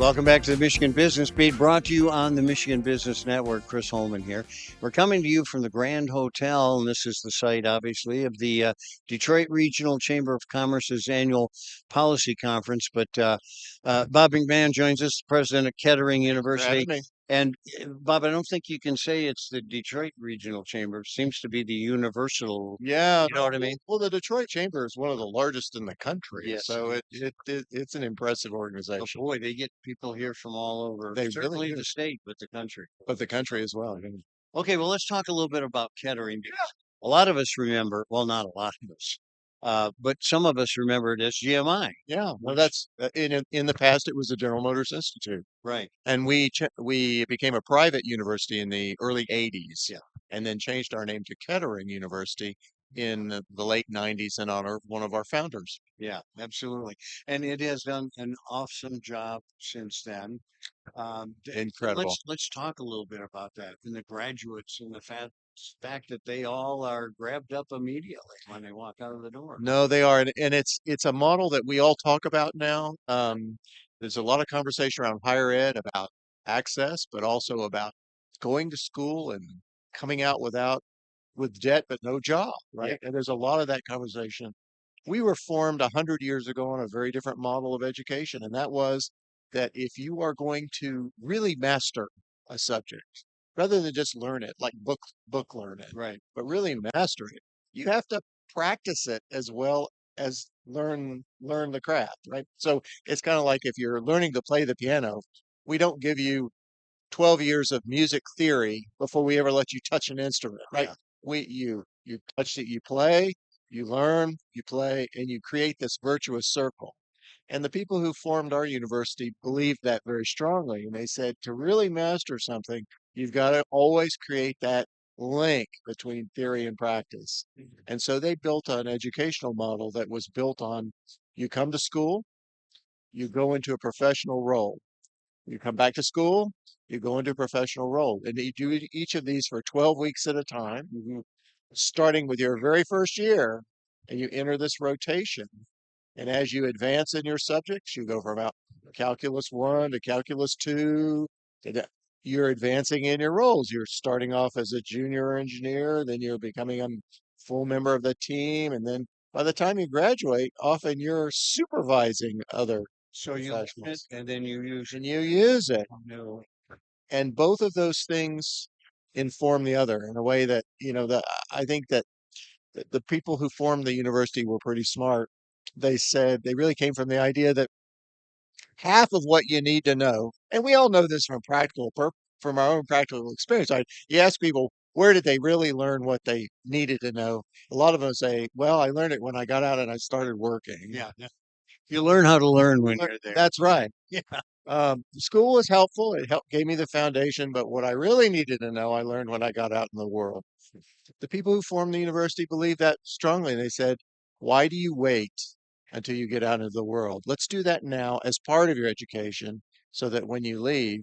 Welcome back to the Michigan Business Beat, brought to you on the Michigan Business Network. Chris Holman here. We're coming to you from the Grand Hotel, and this is the site, obviously, of the Detroit Regional Chamber of Commerce's annual policy conference. But Bob McMahan joins us, president of Kettering For having University. me. And Bob, I don't think you can say it's the Detroit Regional Chamber. It seems to be the universal. Yeah, You know what I mean? well, the Detroit Chamber is one of the largest in the country, Yes. so it's an impressive Oh organization. boy, they get people here from all over, They really certainly do, the state, but the country. but the country as well. Okay, well, let's talk a little bit about Kettering. Because a lot of us remember, well, not a lot of us, but some of us remember it as GMI. Yeah, well, Which, that's in the past it was the General Motors Institute, right. and we became a private university in the early '80s, Yeah. and then changed our name to Kettering University in the late '90s in honor of one of our founders. Yeah, absolutely. And it has done an awesome job since then. Incredible. Let's talk a little bit about that and the graduates and the fact that they all are grabbed up immediately when they walk out of the door. No, they are, and it's a model that we all talk about now. There's a lot of conversation around higher ed about access, but also about going to school and coming out with debt but no job, Yeah. right? And there's a lot of that conversation. We were formed 100 years ago on a very different model of education, and that was that if you are going to really master a subject, rather than just learn it, like book learn it, Right. but really master it, you have to practice it as well as learn the craft, right? So it's kind of like if you're learning to play the piano, we don't give you 12 years of music theory before we ever let you touch an instrument, right? Yeah. You touch it, you play, you learn, you play, and you create this virtuous circle. And the people who formed our university believed that very strongly. And they said to really master something, you've got to always create that link between theory and practice. And so they built an educational model that was built on you come to school, you go into a professional role. You come back to school, you go into a professional role. And you do each of these for 12 weeks at a time, starting with your very first year, and you enter this rotation. And as you advance in your subjects, you go from about calculus one to calculus two. You're advancing in your roles. You're starting off as a junior engineer, then you're becoming a full member of the team. And then by the time you graduate, often you're supervising other So you learn it professionals and then you use it. and you use it. No. And both of those things inform the other in a way that, that I think that the people who formed the university were pretty smart. They said they really came from the idea that half of what you need to know, and we all know this from our own practical experience. You ask people, where did they really learn what they needed to know? A lot of them say, well, I learned it when I got out and I started working. Yeah. Yeah. You learn how to learn when you're there. That's right. Yeah. School was helpful. It helped gave me the foundation, but what I really needed to know, I learned when I got out in the world. The people who formed the university believed that strongly. They said, why do you wait until you get out into the world? Let's do that now as part of your education so that when you leave,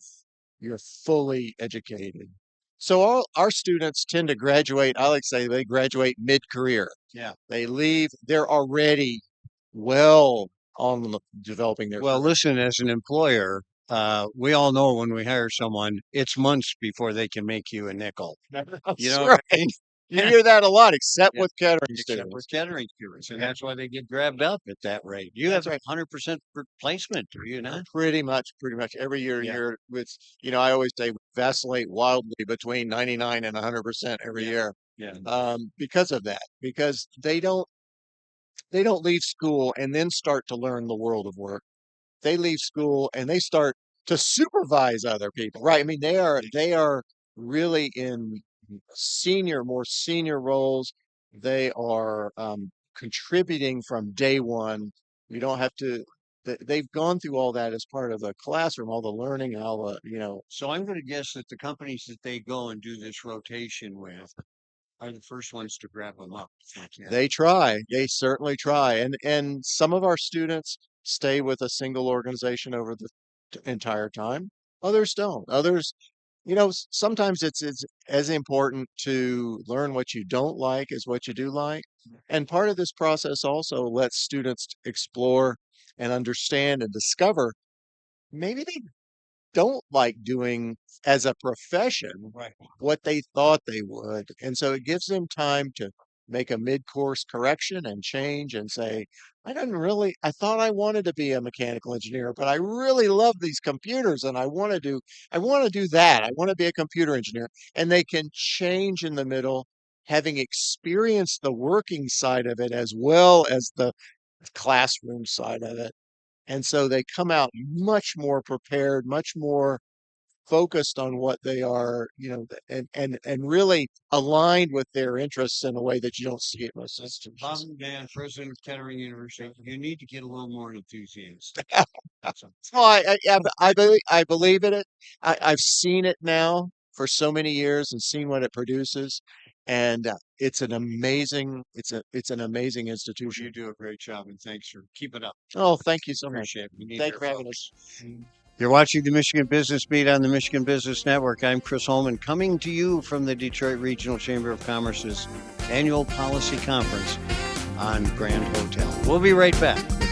you're fully educated. So all our students tend to graduate, I like to say they graduate mid-career. Yeah. They leave, they're already well on developing their Well, career. listen, as an employer, we all know when we hire someone, it's months before they can make you a nickel. You That's know what right. I mean? You hear that a lot, except Yeah. with Kettering Except with students. Kettering students, and that's why they get grabbed up at that rate. You have That's right. 100% replacement, do you not? Pretty much every year Yeah. you're with, I always say vacillate wildly between 99 and 100% every Yeah. year. Yeah. Because of that, because they don't leave school and then start to learn the world of work. They leave school and they start to supervise other people. Right. I mean, they are really in more senior roles. They are contributing from day one. You don't have to. They've gone through all that as part of the classroom, all the learning, all the. So I'm going to guess that the companies that they go and do this rotation with are the first ones to grab them up. Yeah. They try. They certainly try. And some of our students stay with a single organization over the entire time. Others don't. Others, sometimes it's as important to learn what you don't like as what you do like. And part of this process also lets students explore and understand and discover maybe they don't like doing as a profession Right. what they thought they would. And so it gives them time to make a mid-course correction and change and say, I thought I wanted to be a mechanical engineer, but I really love these computers and I want to do that. I want to be a computer engineer. And they can change in the middle, having experienced the working side of it as well as the classroom side of it. And so they come out much more prepared, much more focused on what they are, and really aligned with their interests in a way that you don't see it most institutions. Dan, president of Kettering University, you need to get a little more enthusiastic. Well, I believe in it. I've seen it now for so many years and seen what it produces, and it's an amazing institution. You do a great job, and thanks for keep it up. Oh, thank you so much. Appreciate it. We need Thank your you for having folks. us. You're watching the Michigan Business Beat on the Michigan Business Network. I'm Chris Holman, coming to you from the Detroit Regional Chamber of Commerce's annual policy conference on Grand Hotel. We'll be right back.